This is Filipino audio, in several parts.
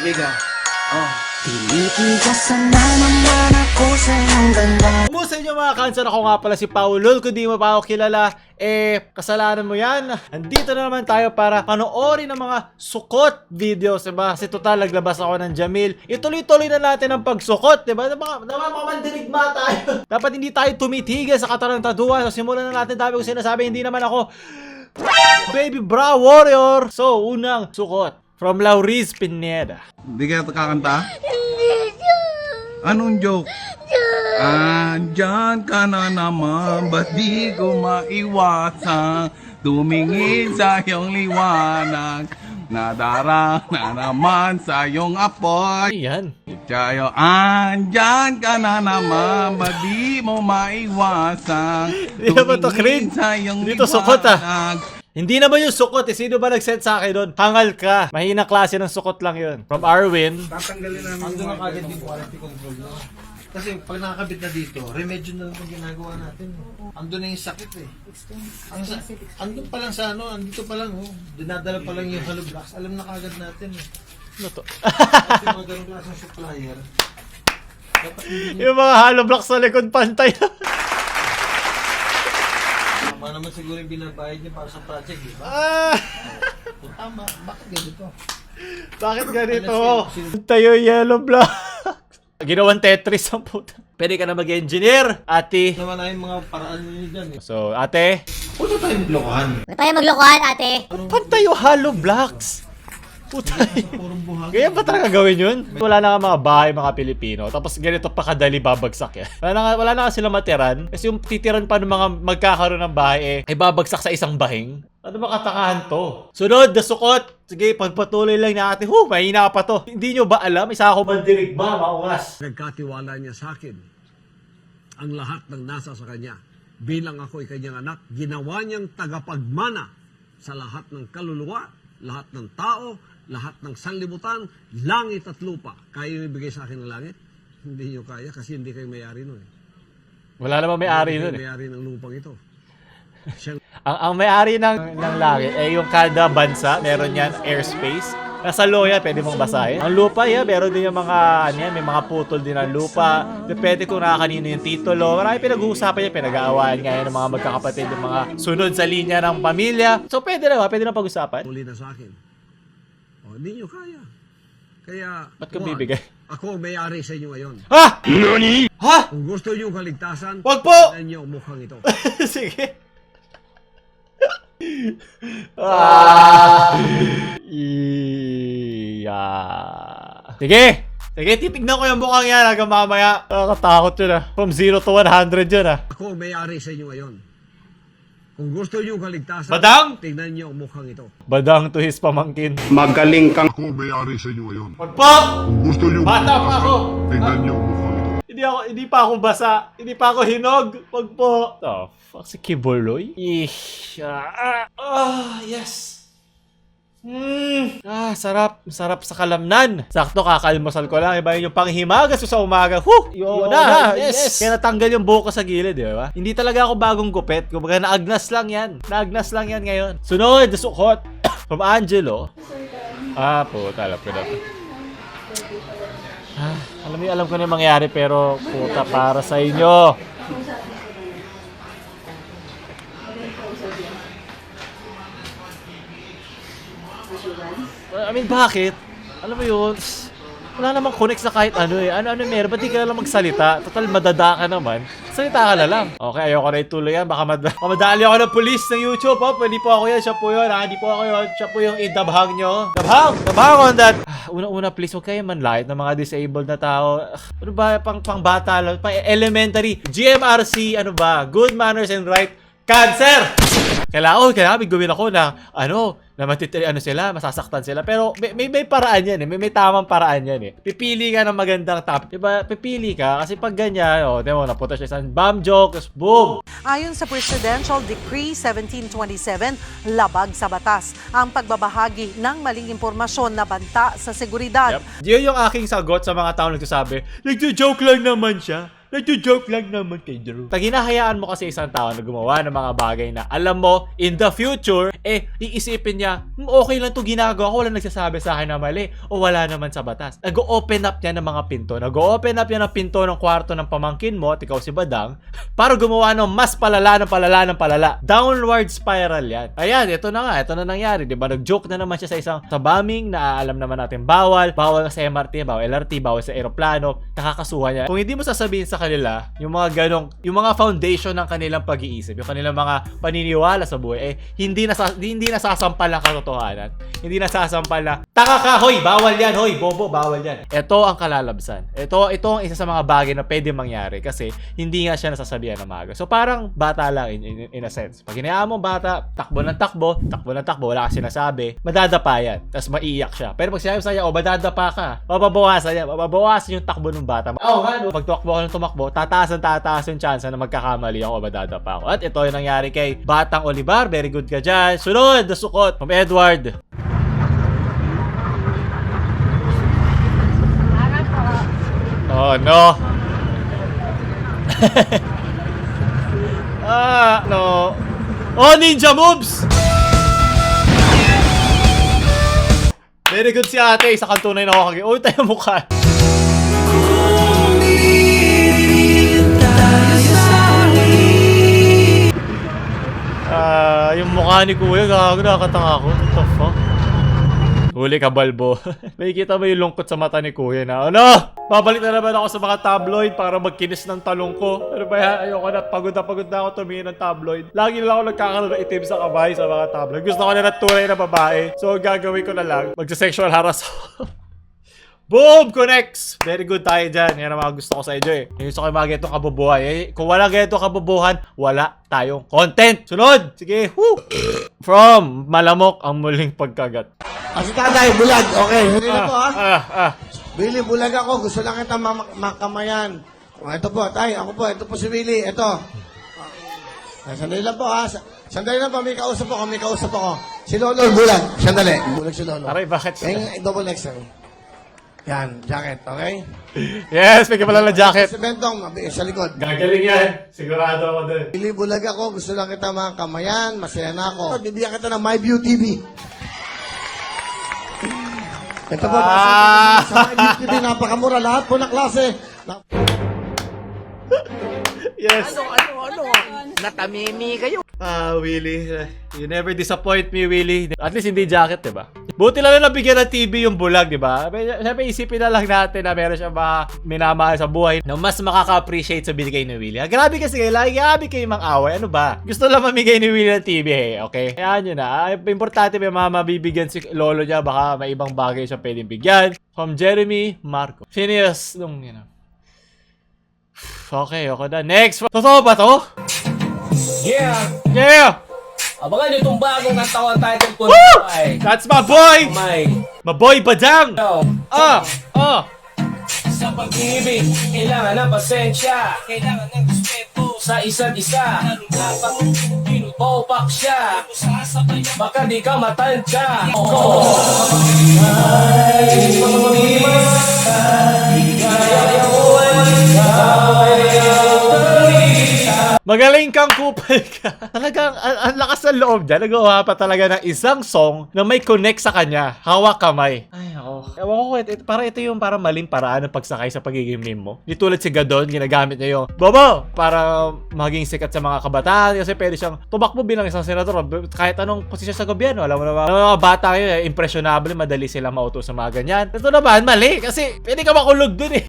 bibig ha. Oh. Tinitigasan na naman ako sa iyong ganda. Kumusta nyo mga kansan? Ako nga pala si Paulol. Kung di mo pa ako kilala, kasalanan mo yan. Andito na naman tayo para panoorin ng mga sukot videos, diba? Kasi total, naglabas ako ng Jamil. Ituloy-tuloy na natin ang pagsukot, diba? Namamandirigma tayo. Dapat hindi tayo tumitigil sa katarantaduan. So, simulan na natin. Dami ko sinasabi, hindi naman ako Baby Bra Warrior. So, unang sukot from Lauriz Pineda. Hindi kaya kakanta? Anong joke? Andyan ka na naman, ba't di ko maiwasan tumingin sa iyong liwanag, nadarang na naman sa iyong apoy. Ayan. Chayo, andyan ka na naman, ba't di mo maiwasan Hindi naman to cringe. sa iyong Dito sukot Hindi naman yung sukot Sino ba nag-send sa akin doon? Hangal ka. Mahina klase ng sukot lang yun. From Arwin. Tatanggalin namin. Ando na kagad yung quality control no? Kasi pag nakakabit na dito, remedyo na lang ang ginagawa natin. Ando na yung sakit eh. Andun pa lang sa andito pa lang dinadala pa lang yung hollow blocks. Alam na kagad natin eh. Ano to? Kasi mga ganun klaseng supplier. Dapat hindi Yung mga hollow blocks sa likod pantay. tama naman siguro yung binabayad niya para sa project, di ba? Kung tama, bakit ganito? Bakit ganito? Tayo yellow blocks. Ginawang Tetris ang puta. Pwede ka na mag-engineer, ate. Naman na yung mga paraan niyo dyan eh. So, ate. Huwag na tayong blokahan. Huwag tayo maglokohan, ate. Pantay yung hollow blocks. Puta. Purong buhag. Kaya ba talaga gawin yun? Wala na nga mga bahay, mga Pilipino. Tapos ganito pa kadali babagsak yan. Wala na nga sila matiran. Kasi yung titiran pa ng mga magkakaroon ng bahay ay babagsak sa isang bahing. Ano ba katakahan to? Sunod, dasukot. Sige, pagpatuloy lang natin. Mahina pa to. Hindi nyo ba alam? Isa ako mandirigma, maungas. Nagkatiwala niya sa akin ang lahat ng nasa sa kanya. Bilang ako'y kanyang anak, ginawa niyang tagapagmana sa lahat ng kaluluwa, lahat ng tao, lahat ng sanlibutan, langit at lupa. Kaya yung ibigay sa akin ng langit? Hindi nyo kaya kasi hindi kayo may-ari nun eh. Wala naman may-ari nun eh. May-ari ng lupang ito. Ang may-ari ng langit ay yung kada bansa, meron yan airspace. Nasa law yan, pwede mong basahin. Ang lupa yan, meron din yung mga, may mga putol din ng lupa. Depende kung nakakanino yung titulo. Marami pinag-uusapan yan, pinag-aawaan nga yan ng mga magkakapatid, yung mga sunod sa linya ng pamilya. So pwede na pag-usapan. Muli na sa akin. O, hindi nyo kaya. Kaya, Ba't ka Juan, bibigay? ako ang may-ari sa inyo ngayon. Ha? Nani? Ha? Kung gusto nyo kaligtasan, Wag po! tignan nyo ang mukhang ito. Sige. Sige. Sige, titignan ko yung mukhang yan hanggang mamaya. Nakakatakot yun From 0 to 100 yun Ako ang may-ari sa inyo ngayon. Kung gusto nyo kaligtasan, Badang! tignan nyo ang mukhang ito. Badang to his pamangkin. Magaling kang Ako ang may-ari sa inyo ngayon. Wag po! Kung gusto niyo Bata pa ako! tingnan niyo ang mukhang ito. Hindi pa ako basa. Hindi pa ako hinog. Wag po. Oh, fuck si Kibuloy. Yes. Sarap. Sarap sa kalamnan. Sakto, kakalmusal ko lang. Iba yung panghimagas ko sa umaga. Yun na. Yes. Kaya natanggal yung buhok ko sa gilid, di ba? Hindi talaga ako bagong gupit. Kumbaga naagnas lang yan. Naagnas lang yan ngayon. Sunod, sukot. From Angelo. Puta. Alam ko na. Alam ko na yung mangyari pero puta para sa inyo. I mean, bakit? Alam mo yun, wala namang connect sa kahit ano eh. Ano meron? Ba't di ka na lang magsalita? Total, madada ka naman. Salita ka na lang. Okay, ayoko na ituloy yan. Baka madali ako ng police ng YouTube. Hindi po ako yan. Siya po yun. Hindi po ako yun. Siya po yung idabhang nyo. Dabhang on that. Una, please, huwag kayo manlight ng mga disabled na tao. Ano ba? Pang bata lang. Pang elementary. GMRC, Good Manners and Right. Cancer! Kailangan gawin ako na, sila, masasaktan sila. Pero may paraan yan eh. May tamang paraan yan eh. Pipili ka ng magandang topic. Diba? Pipili ka. Kasi pag ganyan, napunta siya sa bomb joke, tapos boom! Ayon sa Presidential Decree 1727, labag sa batas ang pagbabahagi ng maling impormasyon na banta sa seguridad. Yun yung aking sagot sa mga tao nagsasabi, nagjo-joke lang naman siya. Nagjo-joke lang naman kay Drew. Pag hinahayaan mo kasi isang tao na gumawa ng mga bagay na alam mo, in the future, iisipin niya, okay lang to ginagawa ko, wala nagsasabi sa akin na mali, o wala naman sa batas. Nag-open up niya ng mga pinto. Nag-open up niya ng pinto ng kwarto ng pamangkin mo, at ikaw si Badang, para gumawa ng mas palala ng palala ng palala. Downward spiral yan. Ayan, ito na nga, ito na nangyari, di ba? Nag-joke na naman siya sa bombing, na alam naman natin bawal sa MRT, bawal LRT, bawal sa aeroplano, nakakasuhan niya. Kung hindi mo sasabihin sa kanila, yung mga foundation ng kanilang pag-iisip, yung kanilang mga paniniwala sa buhay, hindi nasasampal ng katotohanan. Hindi nasasampal na, taka ka, hoy, bawal yan, hoy, bobo, bawal yan. Ito ang kalalabsan. Ito ang isa sa mga bagay na pwede mangyari kasi hindi nga siya nasasabihan ng maaga. So parang bata lang in a sense. Pag hinayaan mo bata, takbo ng takbo, wala ka sinasabi, madadapa yan. Tapos maiiyak siya. Pero pag sinabi sa'yo, madadapa ka, mababawasan yung takbo ng bata. Pag tumakbo ka ng tumakbo, tataas yung chance na magkakamali ako o madadapa ako. At ito yung nangyari kay Batang Olivar. Very good ka dyan. Sunod, nasukot. From Edward. Oh no. No. Oh, ninja moves! Very good si ate. Isa kang tunay na Hokage. Oh, tayo mukha. Yung mukha ni Kuya, gago, nakakatanga ko. What the fuck? Huli ka, Balbo. May kita mo yung lungkot sa mata ni Kuya na, ano? Babalik na naman ako sa mga tabloid para magkinis ng talong ko. Ano ba yan? Ayoko na, pagod na ako tumingin ng tabloid. Lagi na lang ako nagkakaroon ng itim sa kamay sa mga tabloid. Gusto ko na ng tunay na babae. So, gagawin ko na lang. Magsa-sexual harass ako. Boom! Connects! Very good tayo dyan. Yan ang mga gusto ko sa inyo eh. Yung gusto ko yung mga ganitong kabubuhan. Kung wala ganitong kabubuhan, wala tayong content. Sunod! Sige! Woo! From Malamok, ang muling pagkagat. Si tatay, bulag. Okay, hindi na po ha. Ah. Billy, bulag ako. Gusto lang kita makamayan. Ito po, tay. Ako po. Ito po si Billy. Ito. Sandali lang po ha. Sandali lang po. May kausap ako. Si Lolo, bulag. Sandali. Bulag si Lolo. Aray, bakit? Double XL. Yan, jacket. Okay? Yes, may pala na jacket. Si Bentong, sa likod. Gagaling yan. Sigurado ako dun. Billy, bulag ako. Gusto lang kita makamayan. Masaya na ako. Bibigyan kita ng MyView TV. Ito po, sa MyView TV, napakamura. Lahat po ng klase. Yes. Ano? Natamimi kayo. Willie. You never disappoint me, Willie. At least hindi jacket, diba? Buti lang na nabigyan ng TV yung bulag, diba? Siyempre, isipin na lang natin na meron siya minamahal sa buhay na mas makaka-appreciate sa binigay ni Willie. Grabe kasi kayo, grabe kayo mang-away. Ano ba? Gusto lang mamigay ni Willie ng TV, okay? Kaya nyo na. Importante may mabibigyan si lolo niya. Baka may ibang bagay siya pwedeng bigyan. From Jeremy Marco. Phineas, Okay na. Next. Totoo ba to? Yeah! Abangan nyo itong bagong katawan title ko. That's my boy! My boy Badang! Sa pag-ibig, kailangan ng pasensya. Kailangan ng respeto sa isa't isa. Dapat pinutopak siya. Baka di ka matansya. Magaling kang kupal ka. Talagang, ang lakas ng loob dyan. Nagawa pa talaga ng isang song na may connect sa kanya. Hawak kamay. Ay, ako. Ewan ko, ito yung parang maling paraan ng pagsakay sa pagiging meme mo. Di tulad si Gadon, ginagamit niya yung Bobo! Para maging sikat sa mga kabataan. Kasi pwede siyang tumakbo bilang isang senador. Kahit anong posisyon sa gobyerno. Alam mo naman, mga bata kayo, impressionable, madali sila mauto sa mga ganyan. Ito naman, mali. Kasi pwede ka makulog dun eh.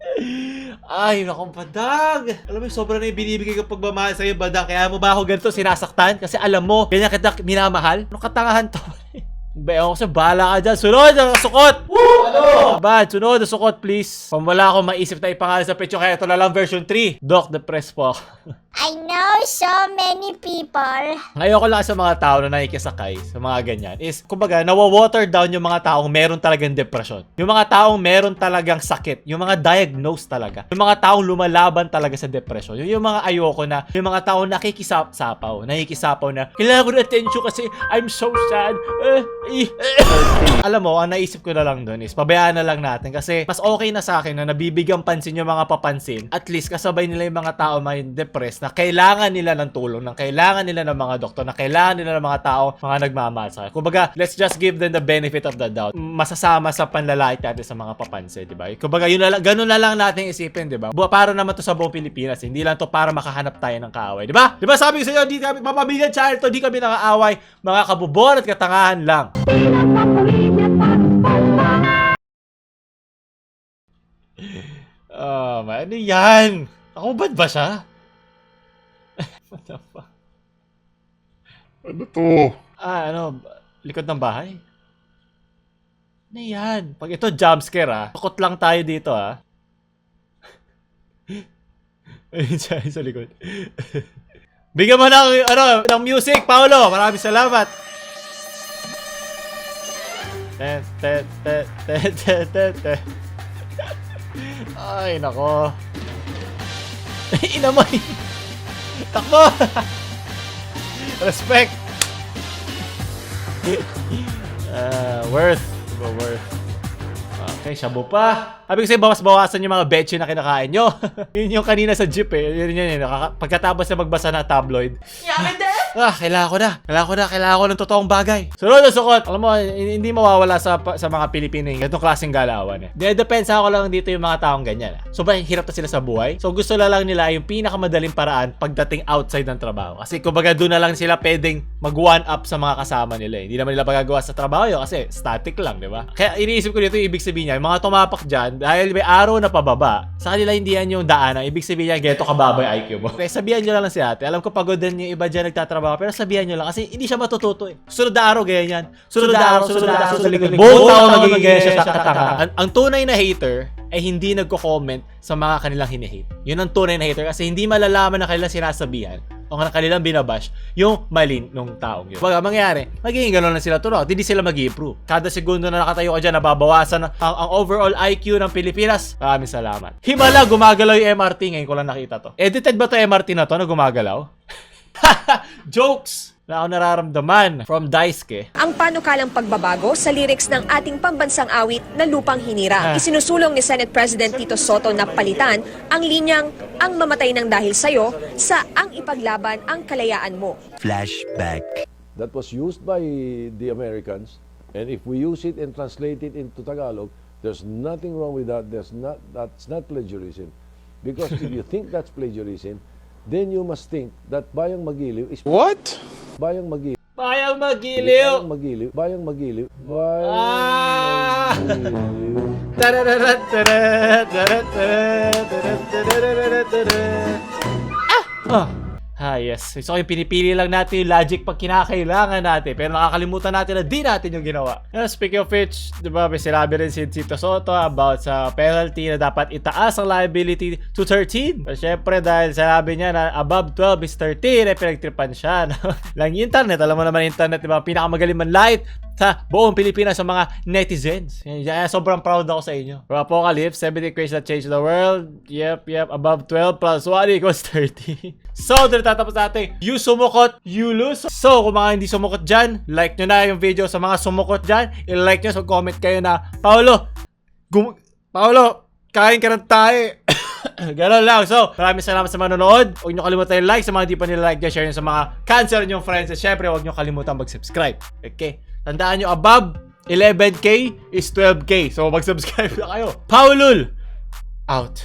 Ay, naku, Badang. Alam mo, sobra na yung binibigay ko pagmamahal sa'yo, Badang. Kaya mo ba ako ganito sinasaktan? Kasi alam mo, ganyan kita minamahal. Ano katangahan to? Bayan ko sa bala ka dyan. Sunod, sukot! Woo! Ano? Bad, sunod, sukot, please. Kung wala akong maisip na ipangalan sa picture, kaya ito na lang version 3. Doc, depressed po ako. I know so many people. Ngayon ko lang sa mga tao na nakikisakay sa mga ganyan is, kumbaga, nawa-water down yung mga taong meron talagang depression. Yung mga taong meron talagang sakit. Yung mga diagnosed talaga. Yung mga taong lumalaban talaga sa depression. Yung mga ayoko na, yung mga taong nakikisapaw na, kailangan ko na attention kasi I'm so sad. Alam mo, ang naisip ko na lang doon is pabayaan na lang natin kasi mas okay na sa akin na nabibigyan pansin yung mga papansin. At least kasabay nila yung mga tao may depressed na kailangan nila ng tulong, na kailangan nila ng mga doktor, na kailangan nila ng mga tao, mga nagmamahal sa akin. Kumbaga, let's just give them the benefit of the doubt. Masasama sa panlalait natin sa mga papansin, di ba? Kumbaga, yun na lang, ganun na lang natin isipin, di ba? Para naman to sa buong Pilipinas, hindi lang to para makahanap tayo ng kaaway, di ba? Di ba sabi ko sa inyo, di kami mapamilya channel to, di kami nakaaway, mga kabubon at katangahan lang. Ano yan? Ako bad ba siya? What the fuck? Ano to? Likod ng bahay? Ano yan? Pag ito jumpscare takot lang tayo dito Ayun siya sa likod. Bigyan mo ng music, Paolo. Maraming salamat. Ay, nako. Inamoy. Takbo. Respect. Worth. Okay, shabu pa. Sabi ko sa'yo, bawas-bawasan yung mga betchin na kinakain nyo. Yun yung kanina sa jeep Yun. Pagkatapos na magbasa na tabloid. Kailangan ko ng totoong bagay. Sunod na sukot. Alam mo, hindi mawawala sa mga Pilipino yung ganitong klaseng galawan Depensa ko lang dito yung mga taong ganyan Sobrang hirap na sila sa buhay. So gusto na lang nila yung pinakamadaling paraan pagdating outside ng trabaho. Kasi kumbaga doon na lang sila pwedeng mag-one up sa mga kasama nila Hindi naman nila magagawa sa trabaho yun kasi static lang, di ba? Kaya iniisip ko dito yung ibig sabihin niya, yung mga tumapak dyan, dahil may araw na pababa, sa kanila hindi yan yung daanan. Ibig sabihin niya, geto kababa yung IQ mo. Okay, sabihan nyo lang si ate. Alam ko pagod din yung iba dyan nagtatrabaho, pero sabihan nyo lang kasi hindi siya matututo Sunod na araw, ganyan yan. Sunod na araw sa likod. Buong tao magiging ganyan siya sa kataka. Ang tunay na hater ay hindi nagko-comment sa mga kanilang hinihate. Yun ang tunay na hater kasi hindi malalaman na kanilang sinasabihan o na kanilang binabash yung mali nung taong yun. Baga mangyari, magiging gano'n na sila tunog. Hindi sila mag-improve. Kada segundo na nakatayo ka dyan, nababawasan ang overall IQ ng Pilipinas. Maraming salamat. Himala, gumagalaw yung MRT. Ngayon ko lang nakita to. Edited ba to MRT na to na gumagalaw? Jokes! Na ako nararamdaman from Daisuke. Ang panukalang pagbabago sa lyrics ng ating pambansang awit na Lupang Hinira. Isinusulong ni Senate President Tito Sotto na palitan ang linyang ang mamatay ng dahil sayo sa ang ipaglaban ang kalayaan mo. Flashback. That was used by the Americans, and if we use it and translate it into Tagalog, there's nothing wrong with that. That's not plagiarism. Because if you think that's plagiarism, then you must think that Bayang Magiliw is... What? Bayang Magiliw. Bayang Magiliw! Bayang Magiliw. Yes. So yung pinipili lang natin yung logic pag kinakailangan natin. Pero nakakalimutan natin na di natin yung ginawa. Speaking of which, di ba, may sinabi rin si Tito Sotto about sa penalty na dapat itaas ang liability to 13. Pero syempre dahil sinabi niya na above 12 is 13, pinagtripan siya. Lang internet. Alam mo naman internet, di ba? Pinakamagaling man light sa buong Pilipinas sa mga netizens. Sobrang proud ako sa inyo. For Apocalypse, 70 creations that change the world. Yep. Above 12 plus 1 equals 30. So, doon tatapos natin. You sumukot, you lose. So, kung mga hindi sumukot dyan, like nyo na yung video. Sa mga sumukot dyan, i-like nyo. So, comment kayo na, Paolo, kain ka ng tae. Ganon lang. So, maraming salamat sa manonood. Huwag nyo kalimutan yung like. Sa mga di pa nila like dyan, share nyo sa mga cancer nyong friends. At syempre, huwag nyo kalimutan mag-subscribe. Okay? Tandaan nyo, above 11K is 12K. So, mag-subscribe na kayo. Paulul! Out.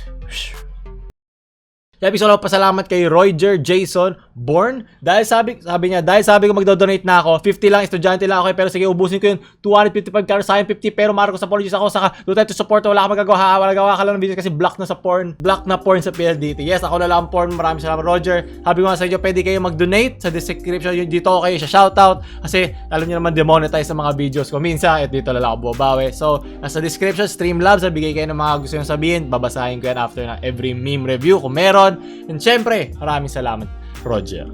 Episode ako pasalamat kay Roger Jason Born. Dahil sabi ko magdo-donate na ako. 50 lang, estudyante lang ako. Pero sige, ubusin ko yung 255 karo sa 50. Pero Marcos, apologies ako. Saka, do tayo to support. Wala ka magagawa. Wala ka lang ng video kasi block na sa porn. Block na porn sa PLDT. Yes, ako na lang porn. Maraming salamat, Roger. Sabi ko nga sa inyo, pwede kayo mag-donate sa description. Dito ako kayo shoutout. Kasi, alam niyo naman, demonetize sa mga videos ko. Minsan, at dito lang ako bumabawi. So, nasa description, Streamlabs. Bigay kayo ng mga gusto nyo sabihin. Babasahin ko yan after na every meme review kung meron. And syempre, maraming salamat, Roger.